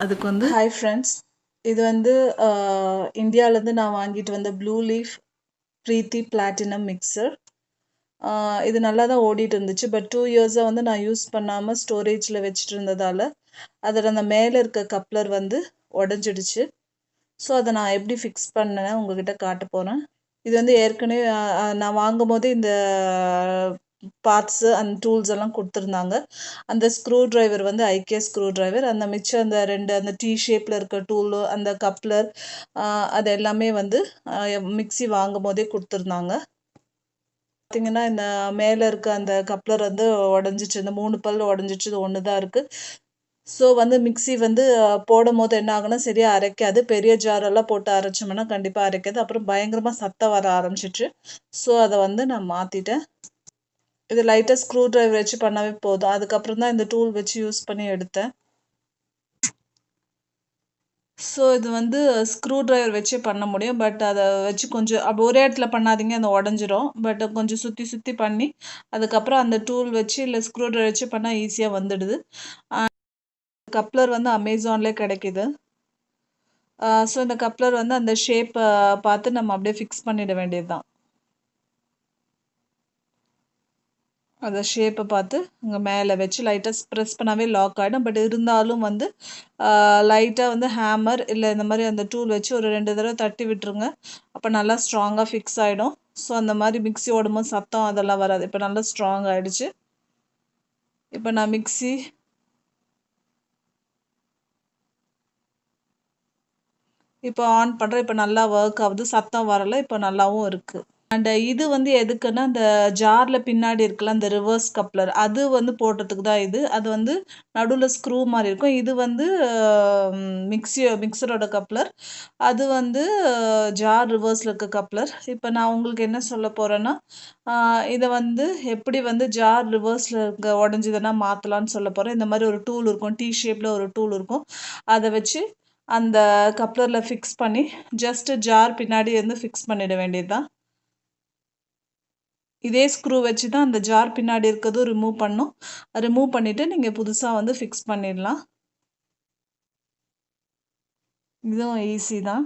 அதுக்கு வந்து hi friends, இது வந்து இந்தியாவிலேருந்து நான் வாங்கிட்டு வந்த blue leaf Preethi platinum mixture. இது நல்லா தான் ஓடிட்டு இருந்துச்சு. பட் 2 இயர்ஸாக வந்து நான் யூஸ் பண்ணாமல் ஸ்டோரேஜில் வச்சுட்டு இருந்ததால் அதில் அந்த மேலே இருக்க கப்ளர் வந்து உடஞ்சிடுச்சு. ஸோ அதை நான் எப்படி ஃபிக்ஸ் பண்ணேன் உங்ககிட்ட காட்ட போகிறேன். இது வந்து ஏற்கனவே நான் வாங்கும் போது இந்த பார்ட்ஸு அந்த டூல்ஸ் எல்லாம் கொடுத்துருந்தாங்க. அந்த ஸ்க்ரூ டிரைவர் வந்து ஐக்கியா ஸ்க்ரூ டிரைவர், அந்த மிச்சம் அந்த 2 அந்த டி ஷேப்பில் இருக்க டூலு, அந்த கப்ளர், அது எல்லாமே வந்து மிக்சி வாங்கும் போதே கொடுத்துருந்தாங்க. பார்த்தீங்கன்னா இந்த மேலே இருக்க அந்த கப்ளர் வந்து உடஞ்சிச்சு. இந்த 3 பல் உடஞ்சிச்சு, இது ஒன்று தான் இருக்குது. ஸோ வந்து மிக்சி வந்து போடும் போது என்ன ஆகுனா சரியாக அரைக்காது. பெரிய ஜாரெல்லாம் போட்டு அரைச்சோம்னா கண்டிப்பாக அரைக்காது. அப்புறம் பயங்கரமாக சத்தம் வர ஆரம்பிச்சிச்சு. ஸோ அதை வந்து நான் மாற்றிட்டேன். இது லைட்டாக ஸ்க்ரூ டிரைவர் வச்சு பண்ணவே போதும். அதுக்கப்புறம் தான் இந்த டூல் வச்சு யூஸ் பண்ணி எடுத்தேன். ஸோ இது வந்து ஸ்க்ரூ டிரைவர் வச்சே பண்ண முடியும். பட் அதை வச்சு கொஞ்சம் ஒரே இடத்துல பண்ணாதீங்க, அந்த உடஞ்சிரும். பட் கொஞ்சம் சுற்றி சுற்றி பண்ணி அதுக்கப்புறம் அந்த டூல் வச்சு இல்லை ஸ்க்ரூ டிரைவர் வச்சு பண்ணால் ஈஸியாக வந்துடுது. கப்ளர் வந்து அமேசான்லேயே கிடைக்கிது. ஸோ இந்த கப்ளர் வந்து அந்த ஷேப்பை பார்த்து நம்ம அப்படியே ஃபிக்ஸ் பண்ணிட வேண்டியது தான். அதை ஷேப்பை பார்த்து இங்கே மேலே வச்சு லைட்டாக ப்ரெஸ் பண்ணாவே லாக் ஆகிடும். பட் இருந்தாலும் வந்து லைட்டாக வந்து ஹேமர் இல்லை இந்த மாதிரி அந்த டூல் வச்சு ஒரு 2 தடவை தட்டி விட்டுருங்க. அப்போ நல்லா ஸ்ட்ராங்காக ஃபிக்ஸ் ஆகிடும். ஸோ அந்த மாதிரி மிக்ஸி ஓடும்போது சத்தம் அதெல்லாம் வராது. இப்போ நல்லா ஸ்ட்ராங் ஆகிடுச்சு. இப்போ நான் மிக்ஸி இப்போ ஆன் பண்ணுறேன். இப்போ நல்லா ஒர்க் ஆகுது, சத்தம் வரலை, இப்போ நல்லாவும் இருக்குது. அண்ட் இது வந்து எதுக்குன்னா, அந்த ஜாரில் பின்னாடி இருக்குல்ல அந்த ரிவர்ஸ் கப்ளர், அது வந்து போடுறதுக்கு தான் இது. அது வந்து நடுவில் ஸ்க்ரூ மாதிரி இருக்கும். இது வந்து மிக்சரோட கப்ளர். அது வந்து ஜார் ரிவர்ஸில் இருக்க கப்ளர். இப்போ நான் உங்களுக்கு என்ன சொல்ல போகிறேன்னா, இதை வந்து எப்படி வந்து ஜார் ரிவர்ஸில் இருக்க உடஞ்சிதுன்னா மாற்றலான்னு சொல்ல போகிறேன். இந்த மாதிரி ஒரு டூல் இருக்கும், டி ஷேப்பில் ஒரு டூல் இருக்கும். அதை வச்சு அந்த கப்ளரில் ஃபிக்ஸ் பண்ணி ஜஸ்ட்டு ஜார் பின்னாடி வந்து ஃபிக்ஸ் பண்ணிட வேண்டியது தான். இதே ஸ்க்ரூ வச்சு தான் அந்த ஜார் பின்னாடி இருக்கிறதும் ரிமூவ் பண்ணும். ரிமூவ் பண்ணிவிட்டு நீங்கள் புதுசாக வந்து ஃபிக்ஸ் பண்ணிடலாம். இதுவும் ஈஸி தான்.